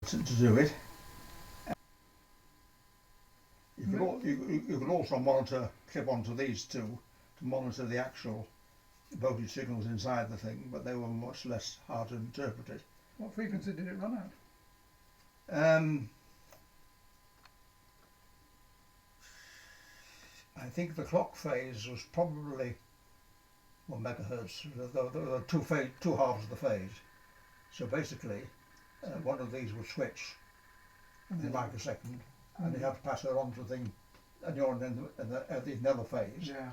to do it. You can also monitor, clip onto these two to monitor the actual voltage signals inside the thing, but they were much less hard to interpret it. What frequency did it run at? I think the clock phase was probably 1 megahertz. There were two halves of the phase. So basically, one of these would switch in a microsecond, and you have to pass it on to the thing, and you're in the other phase, Yeah,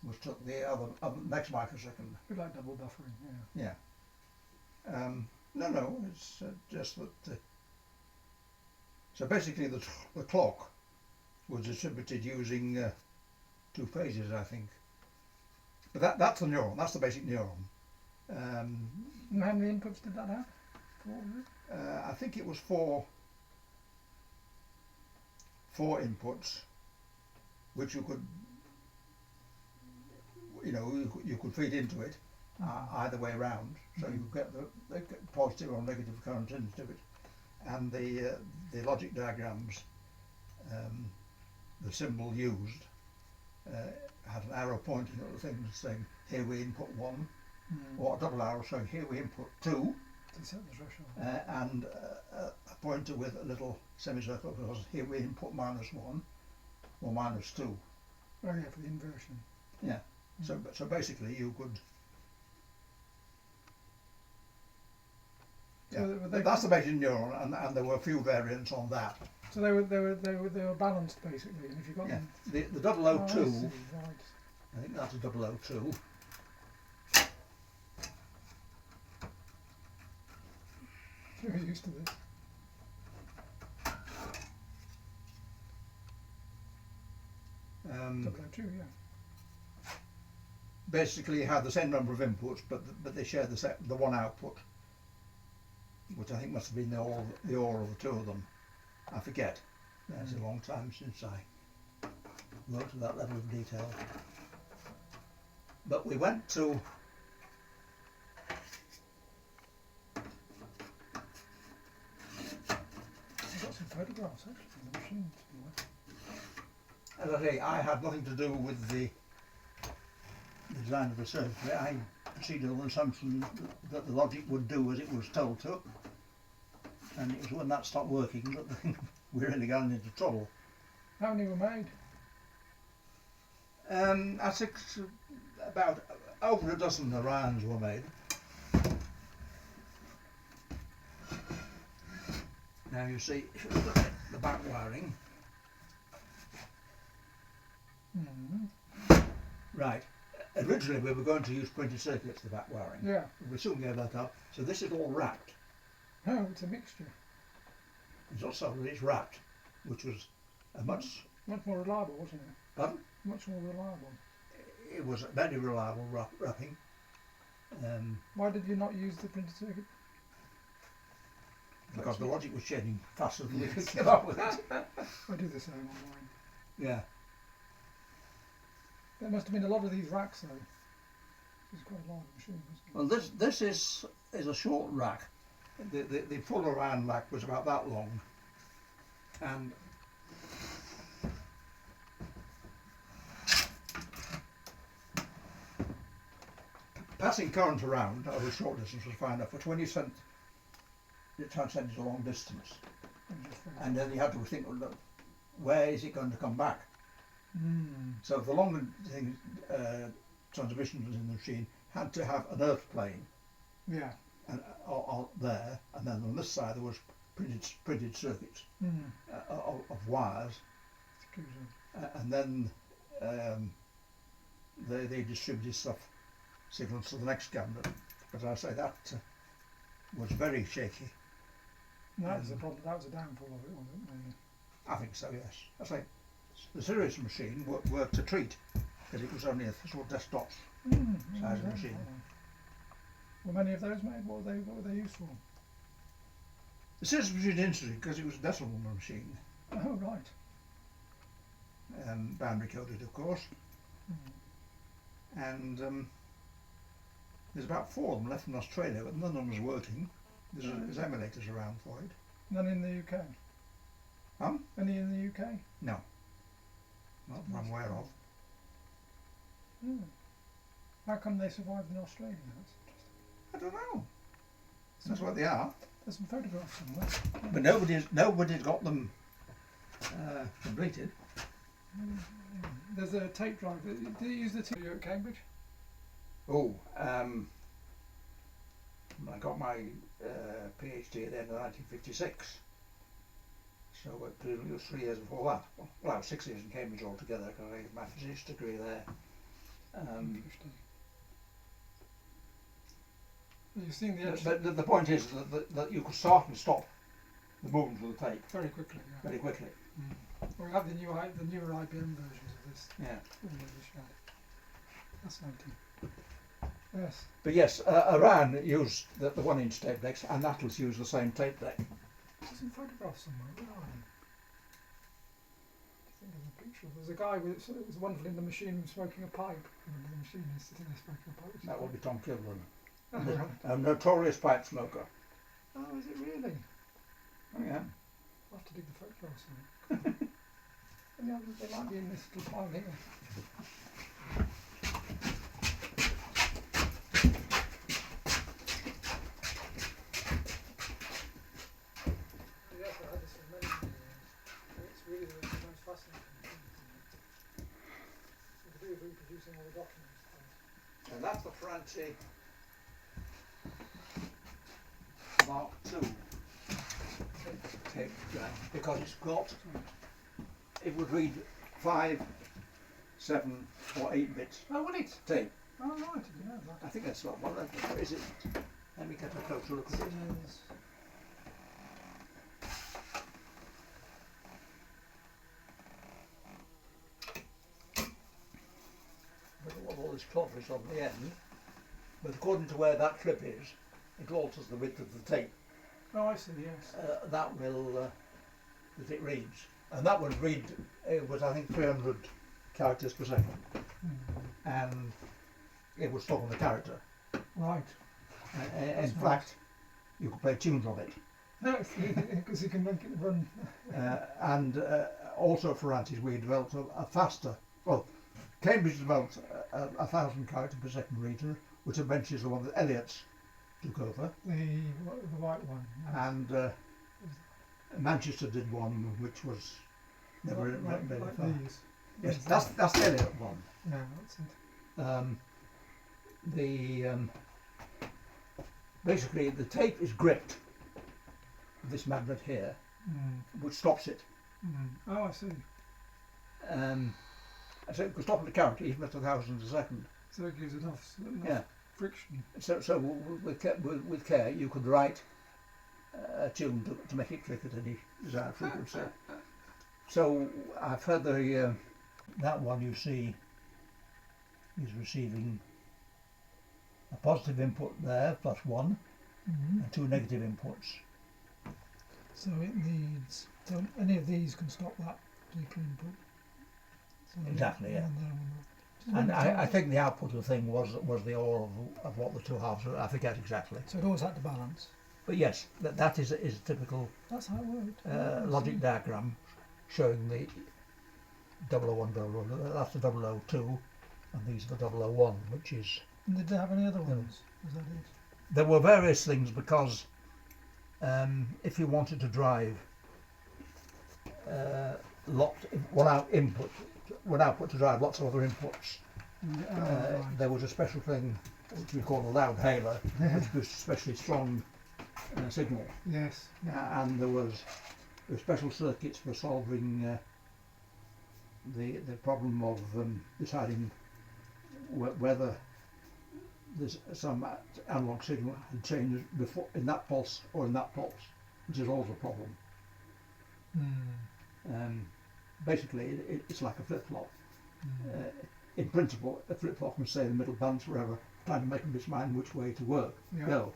which took the other next microsecond. a bit like double buffering. Yeah. Yeah. No, it's just that. So basically, the clock was distributed using 2 phases, I think. But that's the neuron. That's the basic neuron. And how many inputs did that have? What was it? I think it was four inputs, which you could, you could feed into it either way around. So you get the positive or negative current into it, and the logic diagrams, the symbol used had an arrow pointing at the thing saying here we input 1, or a double arrow showing here we input 2, To set the threshold. and a pointer with a little semicircle because here we input -1 or -2. Oh yeah, for the inversion. Yeah. So basically you could. Yeah. That's the basic neuron, and there were a few variants on that. So they were balanced basically, and if you got them. The Oh, I 002. see, right. I think that's a 002. You're used to this. Um, 002, yeah. basically had the same number of inputs, but they shared the one output, which I think must have been the OR of the two of them. I forget. It's a long time since I worked to that level of detail. But we went to I've got some photographs actually of the machine. as I say, I had nothing to do with the design of the circuitry. I proceeded on the assumption that the logic would do as it was told to, and it was when that stopped working that we really got into trouble. How many were made? I think about over a dozen Orions were made. Now you see, if you look at the back wiring, right, originally we were going to use printed circuits, the back wiring. Yeah. We soon gave that up, so this is all wrapped. Oh, it's a mixture. It's not soldered, it's wrapped, which was a much more reliable, wasn't it? Pardon? Much more reliable. It was a very reliable wrapping. Why did you not use the printed circuit? Because the logic was changing faster than we could keep up with it. I do the same on mine. Yeah. There must have been a lot of these racks though. This is quite a large machine, isn't it? Well, this is a short rack. The full Orion rack was about that long, and passing current around over a short distance was fine enough. For 20 cents, it transcended a long distance, and then you had to think, well, look, where is it going to come back? So the longer thing, transmissions in the machine had to have an earth plane. Yeah. And there, and then on this side there was printed circuits of wires, and then they distributed signals to the next cabinet. But I say that was very shaky. That was the problem. That was a downfall of it, wasn't it? I think so, yes. I say the serious machine worked a treat because it was only a sort of desktop size of machine. Were many of those made? What were they used for? The serious machine is interesting because it was a decimal machine. Oh right. Boundary coded, of course. And there's about 4 of them left in Australia, but none of them was working. There's emulators around for it. None in the UK? Any in the UK? No. Not that I'm aware of. Hmm. How come they survived in Australia? That's interesting. I don't know. That's what they are. There's some photographs somewhere. But nobody's got them completed. There's a tape drive. Did you use the tape at Cambridge? Oh, I got my PhD at the end of 1956. So it was 3 years before that. Well, I was 6 years in Cambridge altogether because I got my physics degree there. Interesting. You've seen the But the point is that you could start and stop the movement of the tape very quickly. Yeah. very quickly. We have the newer IBM versions of this. Yeah. Fascinating. Yes. But yes, Orion used the 1-inch tape decks, and Atlas used the same tape deck. There's some photographs somewhere. Where are they? I think there's a picture. There's a guy with it was wonderful in the machine room smoking a pipe. And the machine is sitting there smoking a pipe. That would be Tom Kilburn, Oh, right. a notorious pipe smoker. Oh, is it really? Oh yeah. I'll have to dig the photographs out. Yeah, they might be in this little pile here. Yes, I had this for many years. It's really the most fascinating thing. To do with reproducing all the documents. And that's the Ferranti Mark II tape drive, because it would read 5, 7 or 8 bits Oh, will it? tape. Oh, right, I didn't know that. I think that's what one. Or is it? Let me get a closer look at it. Yes. But all this cloth is on the end. But according to where that clip is, it alters the width of the tape. Oh, I see, yes. That will that it reads, and that would read. It was, I think, 300 characters per second, and it would stop on the character. Right. In fact, you could play tunes on it. No, because you can make it run. And also for Ferranti's, we developed a faster. Well, Cambridge developed a 1,000 character per second reader, which eventually is the one that Elliott's took over. The white one. Yes. And Manchester did one which was never like very like far. these. Yes, that's the Elliott one. Yeah, that's it. Basically the tape is gripped with this magnet here, which stops it. Oh, I see. So it could stop on the character even at 1,000 a second. So it gives enough friction. So with care you could write a tune to make it click at any desired frequency. So I've heard that one you see is receiving a positive input there, +1, and 2 negative inputs. So it needs, so any of these can stop that particular input. So Exactly, yeah. And And I think the output of the thing was the ore of what the two halves were. I forget exactly. so it always had to balance. But yes, that is a typical That's how it worked. logic diagram showing the 001, 001. That's the 002, and these are the 001, which is. And did they have any other ones? Was that it? There were various things because if you wanted to drive one output to drive lots of other inputs, Right. there was a special thing which we call a loud hailer, which produced a especially strong signal. Yes. And there were special circuits for solving the problem of deciding whether there's some analog signal had changed before in that pulse or in that pulse, which is also a problem. Basically, it's like a flip-flop. In principle, a flip-flop can stay in the middle bounce forever, trying to make up its mind which way to go.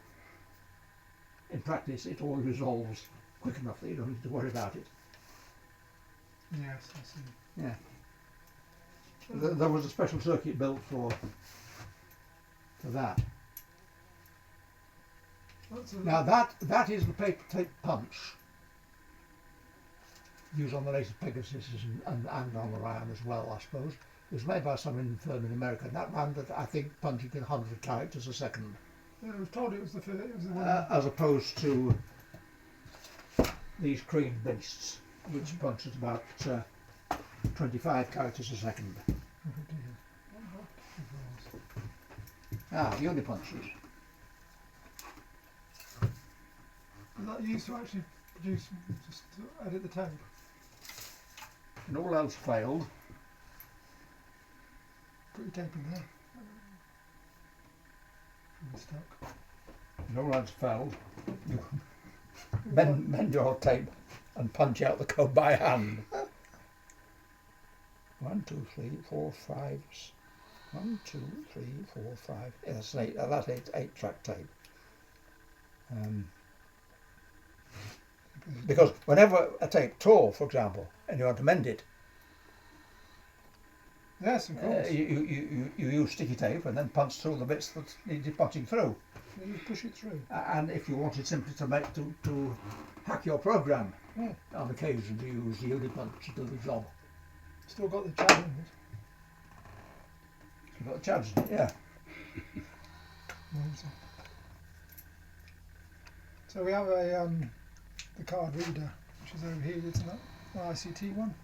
In practice, it all resolves quick enough that you don't need to worry about it. Yes, I see. Yeah. There was a special circuit built for that. Now that is the paper tape punch, used on the latest Pegasus and on Orion as well, I suppose. It was made by some firm in America, and that ran at, I think, punching in 100 characters a second. Yeah, I was told it was the one. As opposed to these cream beasts, which punch at about 25 characters a second. Unipunches. Is that used to actually produce, just to edit the tape? And all else failed. Put your tape in there. Stuck. And all else failed. You mend your tape and punch out the code by hand. 1, 2, 3, 4, 5. 1, 2, 3, 4, 5. Yeah, that's 8-track tape. Because whenever a tape tore, for example, and you want to mend it, yes, of course, you use sticky tape and then punch through the bits that needed punching through. You push it through. And if you wanted simply to hack your program, on occasion you use the Unipunch to do the job. Still got the chad in it. You've got the chads in it, yeah. So we have a the card reader, which is over here, isn't it? The ICT one.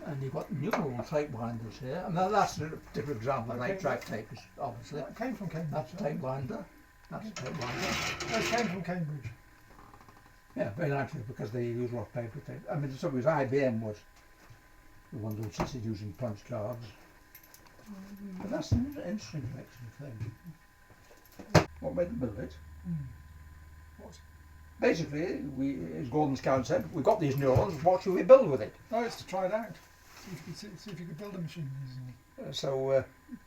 And you've got neural tape winders here, and that's a different example of 8-track tape, obviously. That came from Cambridge. That's a tape winder. That's a tape winder. That came from Cambridge. Yeah, very likely, because they use a lot of paper tape. I mean, so was IBM was the one that insisted using punch cards. But that's an interesting collection of things. What made them build it? What? Basically, as Gordon Scout said, we've got these neurons, what should we build with it? Oh, it's to try it out. See if you could build a machine using it. So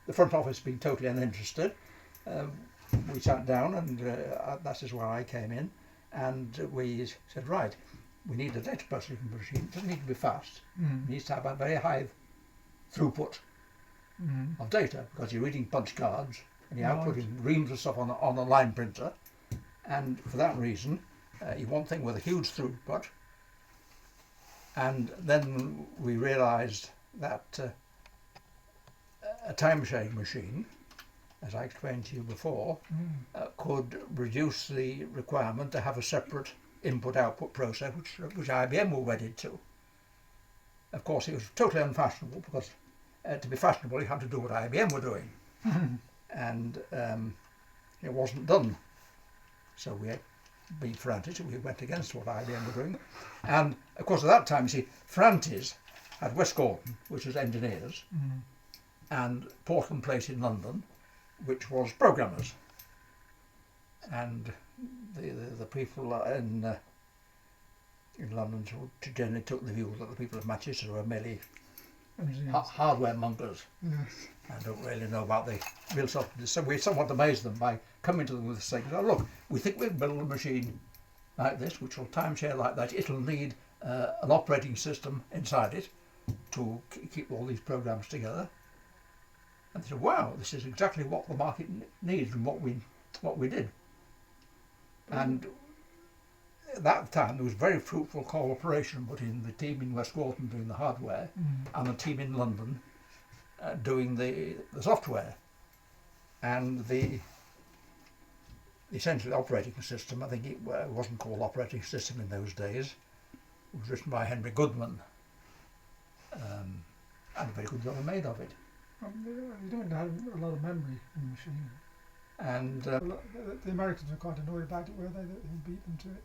the front office being totally uninterested, we sat down, and that is where I came in, and we said, right, we need a data processing machine. It doesn't need to be fast. It needs to have a very high throughput of data, because you're reading punch cards and you're outputting reams of stuff on a line printer, and for that reason you want something with a huge throughput. And then we realised that a time sharing machine, as I explained to you before, could reduce the requirement to have a separate input-output process, which IBM were wedded to. Of course, it was totally unfashionable, because to be fashionable you had to do what IBM were doing, and it wasn't done. So we, being Ferranti, we went against what IBM were doing. And of course at that time, you see, Ferranti's had West Gordon, which was engineers, and Portland Place in London, which was programmers. And the people in London generally took the view that the people of Manchester were merely hardware mongers. Yes. And don't really know about the real stuff. So we somewhat amazed them by coming to them with saying, oh, look, we think we've built a machine like this, which will timeshare like that. It'll need an operating system inside it to keep all these programs together. And they said, wow, this is exactly what the market needs and what we did. And at that time there was very fruitful cooperation between the team in West Gordon doing the hardware and the team in London doing the software. And the essentially operating system, I think it wasn't called operating system in those days, it was written by Henry Goodman, and a very good job made of it. You don't have a lot of memory in the machine. And the Americans were quite annoyed about it, were they, that he beat them to it?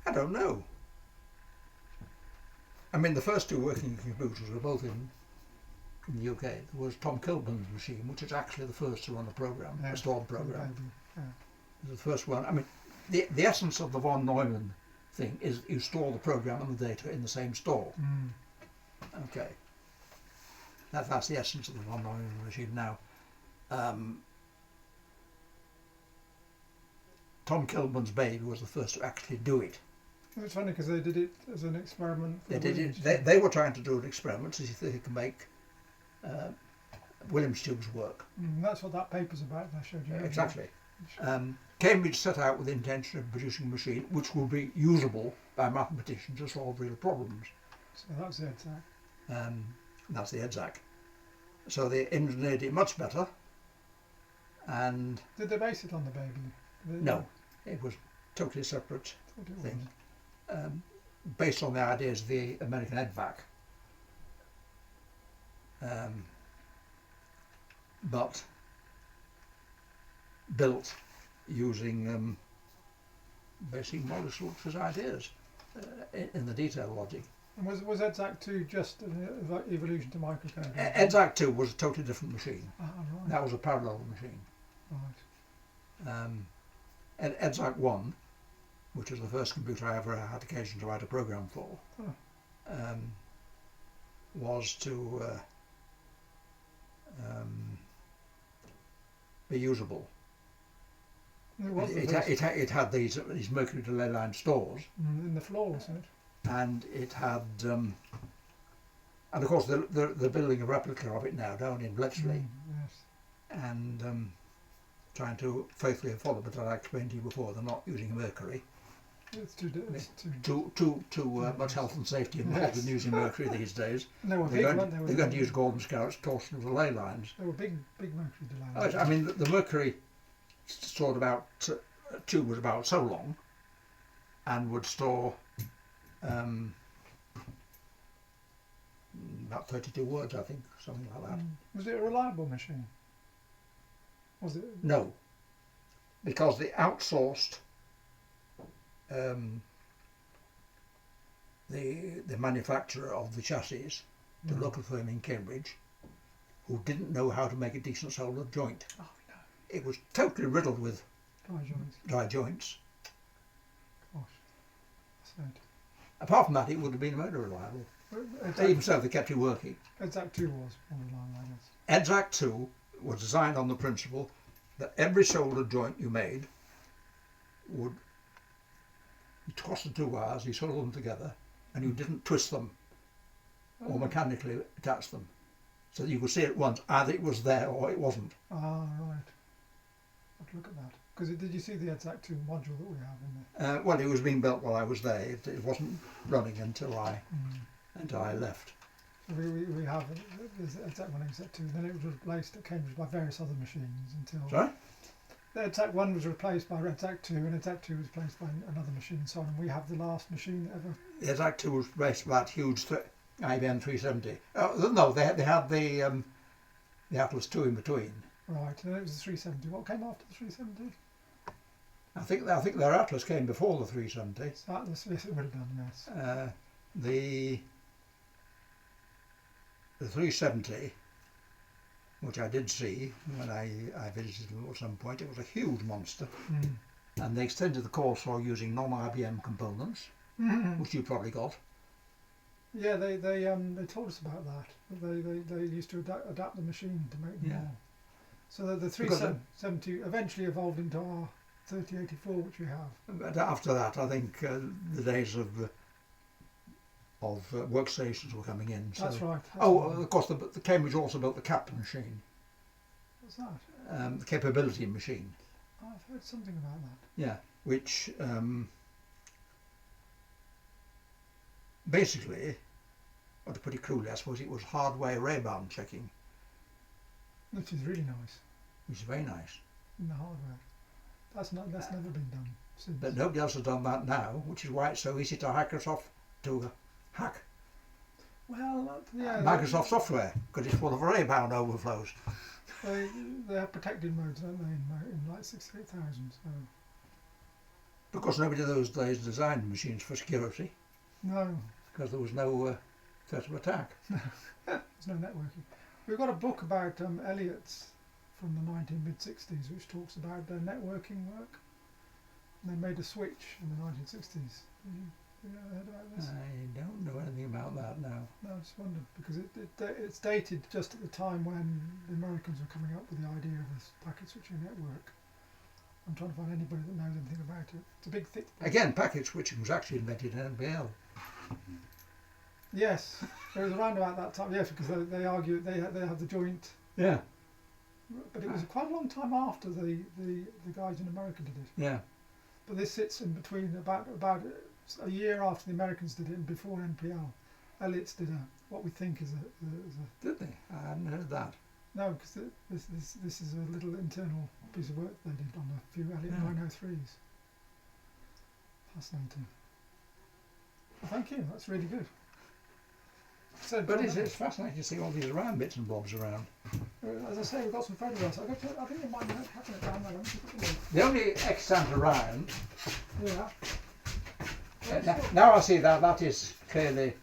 I don't know. I mean, the first two working computers were both in the UK. There was Tom Kilburn's machine, which is actually the first to run a program, a Storm program. It was the first one. I mean, the essence of the von Neumann thing is you store the program and the data in the same store. Okay. That's the essence of the von Neumann machine. Now, Tom Kilburn's baby was the first to actually do it. It's funny because they did it as an experiment. They were trying to do an experiment to see if they could make Williams tubes work. That's what that paper's about. I showed you. Exactly. Cambridge set out with the intention of producing a machine which would be usable by mathematicians to solve real problems. So that's the EDSAC. That's the EDSAC. So they engineered it much better, and Did they base it on the baby? no, it was totally separate Thought it was. thing, based on the ideas of the American EDVAC. But built using basic model structures ideas in the detail logic. And was EDSAC 2 just an evolution to microcode? EDSAC 2 was a totally different machine. Ah, right. That was a parallel machine. Right. EDSAC 1, which was the first computer I ever had occasion to write a program for, was to be usable. It was It had these mercury delay line stores, in the floor, wasn't it? and it had, and of course they're building a replica of it now down in Bletchley, Yes. and trying to faithfully follow. But as I explained to you before, they're not using mercury. It's too Much health and safety involved in using mercury these days. And they were big, weren't they? They're going to use Gordon Scout's torsion delay lines. They were big mercury delay. I mean, the mercury stored about tube was about so long, and would store about 32 words, I think, something like that. Was it a reliable machine? Was it? No, because they outsourced the manufacturer of the chassis to a local firm in Cambridge, who didn't know how to make a decent solder joint. Oh no. It was totally riddled with Dry joints. Gosh. Sad. Apart from that, it would have been motor reliable. Even so, they kept it working. EDSAC 2 was more reliable, I guess. EDSAC 2 was designed on the principle that every solder joint you made would, you toss the two wires, you solder them together, and you didn't twist them or mechanically attach them, so that you could see at once either it was there or it wasn't. Ah, right. I'll have to look at that. Because did you see the EDSAC 2 module that we have in there? Well, it was being built while I was there. It wasn't running until I left. So we have there's EDSAC 1 and EDSAC 2, then it was replaced at Cambridge by various other machines until... Sorry? The EDSAC 1 was replaced by EDSAC 2, and EDSAC 2 was replaced by another machine, so on, and we have the last machine ever. The EDSAC 2 was replaced by that huge IBM 370. No, they had the Atlas 2 in between. Right, and it was the 370. What came after the 370? I think their Atlas came before the 370. Atlas, yes, it would have done, yes. The 370, which I did see when I visited them at some point, it was a huge monster, and they extended the course for using non-IBM components, which you probably got. Yeah, they told us about that. They used to adapt the machine to make them more. So the 370 eventually evolved into our 3084, which we have. But after that, I think the days of workstations were coming in. So. That's right. Of course, the Cambridge also built the CAP machine. What's that? The capability machine. Oh, I've heard something about that. Yeah, which basically, or to put it crudely, I suppose it was hardware Ray-bound checking. Which is really nice. Which is very nice. In the hardware. That's never been done since. But nobody else has done that now, which is why it's so easy to Microsoft to hack. Well, yeah. Microsoft software, because it's full of Ray-bound overflows. They have protected modes, don't they, in like 68,000. So. Because nobody in those days designed machines for security. No. Because there was no threat of attack. There's no networking. We've got a book about Elliott's from the mid-60s, which talks about their networking work. And they made a switch in the 1960s. Have you heard about this? I don't know anything about that now. No, I just wondered, because it's dated just at the time when the Americans were coming up with the idea of this packet switching network. I'm trying to find anybody that knows anything about it. It's a big thick book. Again, packet switching was actually invented in NBL. Yes, it was around about that time. Yes, because they argue they have the joint. Yeah. but it was quite a long time after the guys in America did it. Yeah. But this sits in between about a year after the Americans did it and before NPL. Elliott's did what we think is a Did they? I hadn't heard that. no, because this is a little internal piece of work they did on a few Elliott Yeah. 903s. Fascinating. Well, thank you. That's really good. So, But it's fascinating to see all these round bits and bobs around. as I say, we've got some photographs. I think it might be having it down there. Let me just put it in. The only extant around, Yeah. now I see that is clearly,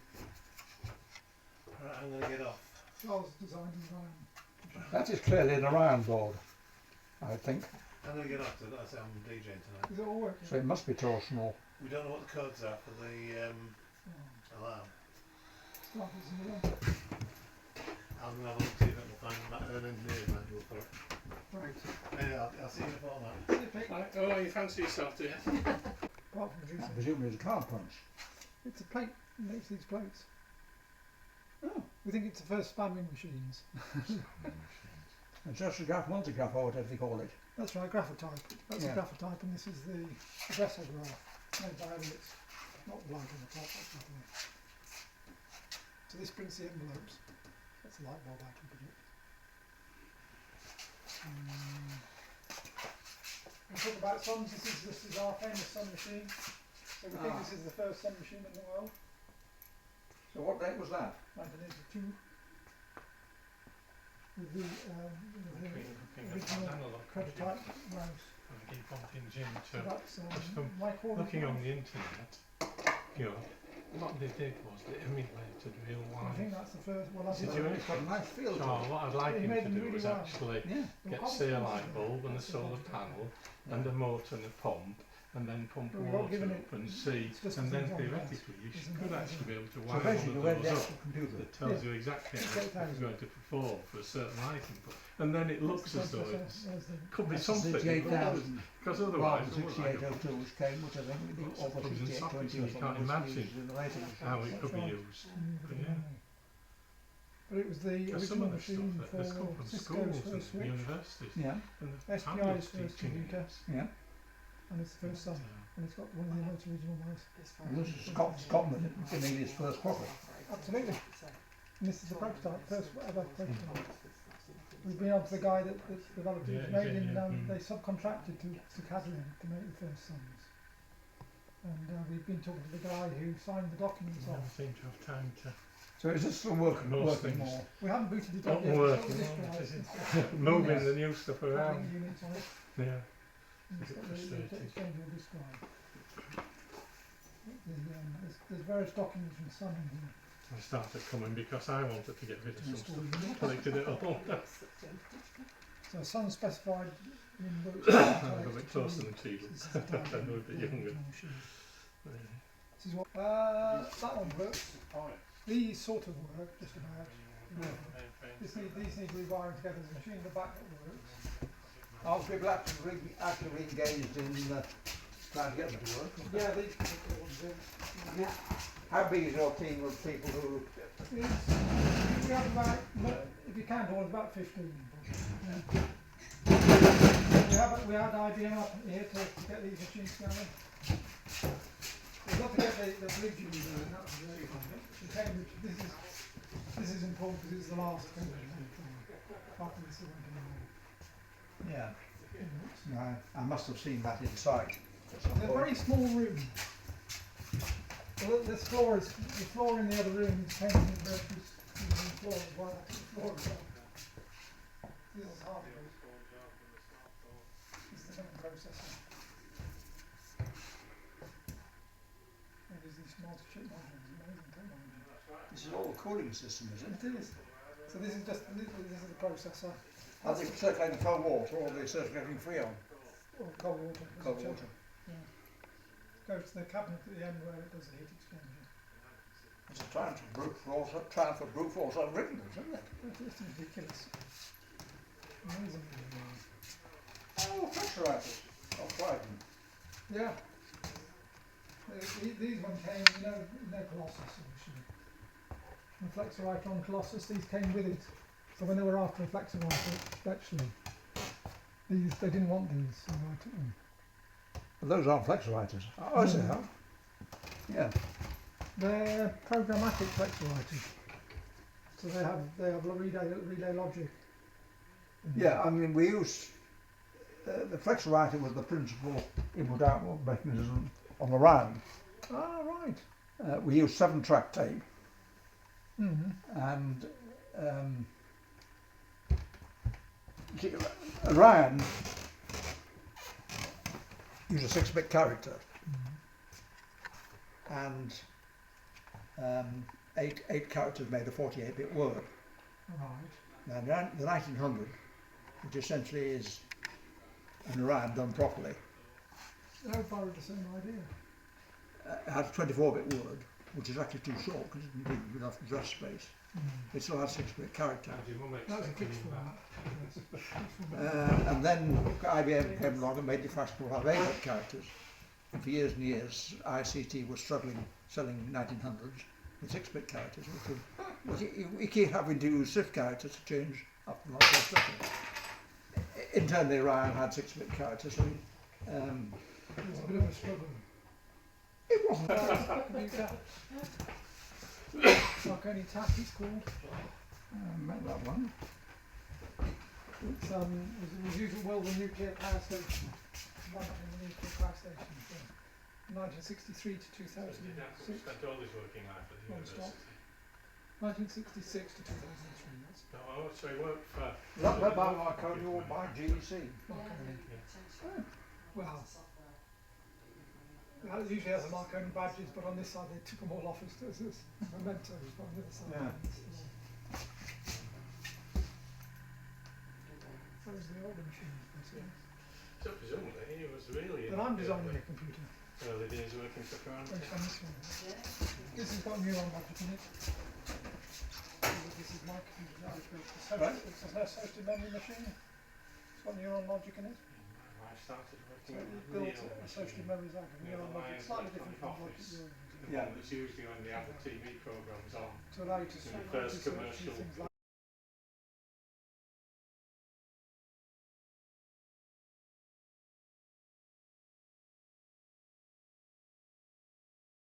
Right, I'm going to get off. Charles designed and designed. that is clearly an Orion board, I think. I'm going to get off because I've got to say I'm DJing tonight. Is it all working? So it must be torsional. We don't know what the codes are for the alarm. Start this in the way. I'm going to have a look see if I can find an engineering manual for it. Right. Anyway, I'll see you in a fortnight. See you, Pete. Right, oh, you fancy yourself, do you? Apart from producing. Presumably it's a card punch. It's a plate makes these plates. Oh. We think it's the first spamming machines. It's just a multigraph or whatever they call it. That's right, graphotype. That's Yeah. a graphotype, and this is the Bessel graph. Made by Elliott's. Not the light on the top, that's not the So this prints the envelopes. That's a light bulb I can predict. We'll talk about suns. This is our famous sun machine. So we think this is the first sun machine in the world. So what date was that? 1982. With the original prototype mouse. I keep wanting Jim So to, that's just from Mike Horner's looking on mouse. the internet, you know, what they did was they emulated real I think life. that's the first. Well, that's Did the you It's got a nice feel So to it. what I'd like He him made to them do really was well. actually Yeah. get say a light bulb and a solar panel and a motor and a pump and then pump But we're not water giving up and see, it's just and then as it's on theoretically you It's could on actually be able to So wire basically one where of the those actual up computer. that tells Yeah. you exactly It's how it's 8,000. going to perform for a certain light input, and then it looks as though it could be That's something, 68,000 because otherwise it looks like 6802 which came, which I think would be over Plugs and 6820 sockets, or you something. can't was imagine used in the later how machines. it could be used. Yeah. But it was the Because some original of the stuff machine that has come for from Cisco's schools first and switch, universities Yeah, and the SPI's tablets first teaching computer, it. yeah. and it's the first sun. And it's got one of the most original mice. And this is Scotland giving his first profit. Absolutely. And this is the prototype, first ever prototype. We've been on to the guy that developed it. It was Yeah, made in, yeah. they subcontracted to Cadlin to make the first suns. And we've been talking to the guy who signed the documents You never off. seem to have time to So is this still working Most things. more? We haven't booted it Not up yet. working, It's got the is disk it? drives, moving Yes. the new stuff coupling around. units on it. Yeah. And it's Is it got the frustrating? exchangeable disk drive. There's various documents from Sun in here. I started coming because I wanted to get rid of some Install stuff. units. Collected it all. So Sun specified in books. I'm a bit closer than Cheadle. This is the diagram I'm a bit of the younger. original machine. This is what that one works. These sort of work just about. These need rewiring together as a machine. The back that works. Are people actually engaged in trying to get them to work? Yeah, these particular ones. Yeah. How big is your team of people who... We have about, if you count all, about 15. Yeah. We had IBM up here to get these machines going. We've got to get the bridge in there, and that was really fun. This is important because it's the last thing. After this, it went in Yeah. the No, I must have seen that inside. It's a very small room. Well, the floor in the other room is painted in red. This floor as well. That's the floor as well. This is half of it. This is the main processor. And there's these multi-chip modules, amazing technology. This is all a cooling system, is it? It is. So this is just this is the processor. Are they circulating cold water or are they circulating freon? Or cold water. Cold water. Yeah. Goes to the cabinet at the end where it does the heat exchanger. It's a triumph for brute force unwritten, isn't it? It's ridiculous. Amazing. Oh, pressurizers. Oh, Triton. Yeah. These ones came, no Colossus actually. The Flexorite on Colossus, these came with it. So when they were after a flexowriter, actually, these they didn't want these, so I took them. But those aren't flexowriters. Oh, yes, they are. Yeah. They're programmatic flexowriters. So they have relay logic. Yeah, I mean, we use the flexowriter was the principal input-output mechanism on the Orion. Ah, right. We use 7-track tape, Mm. and see, Orion used a 6-bit character, and 8 characters made a 48-bit word. Right. Now the 1900, which essentially is an Orion done properly, They borrowed the same idea. had a 24-bit word, which is actually too short because it didn't give enough address space. It still had 6-bit character. How's your mum That was a expecting fixed you format. back? Yes, fixed format. And then IBM came along and made it fashionable to have 8-bit characters. And for years and years, ICT was struggling selling 1900s with 6-bit characters. We keep having to use shift characters to change up and down. Internally, Orion had 6-bit characters. So, It was a bit of a struggle. it wasn't. Marconi TAC it's called. Met that one. It's was used at Welden Nuclear Power Station. Monitoring the nuclear power station from 1963 to So did that 2006. spent all his working life at the Non-stop. university? 1966 to 2003. That's Oh, so he worked for... Not led by Marconi or by GEC. Marconi. Yeah. Well, it usually has the Marconi badges, but on this side they took them all off as mementos, but on the other side. Yeah. Those are the older machines, basically. So presumably he was really... But I'm designing a computer Early days working for Ferranti. based on this one. This has got neuron logic in it. This is my computer that I built. Right. It's a hosted memory machine. It's got neuron logic in it. I started So working it on built Neo. associated memories out of neuron logic. Slightly different from logic Office. you're using. The one that's usually when they have the TV programmes on. To allow you to The sort first to search commercial things like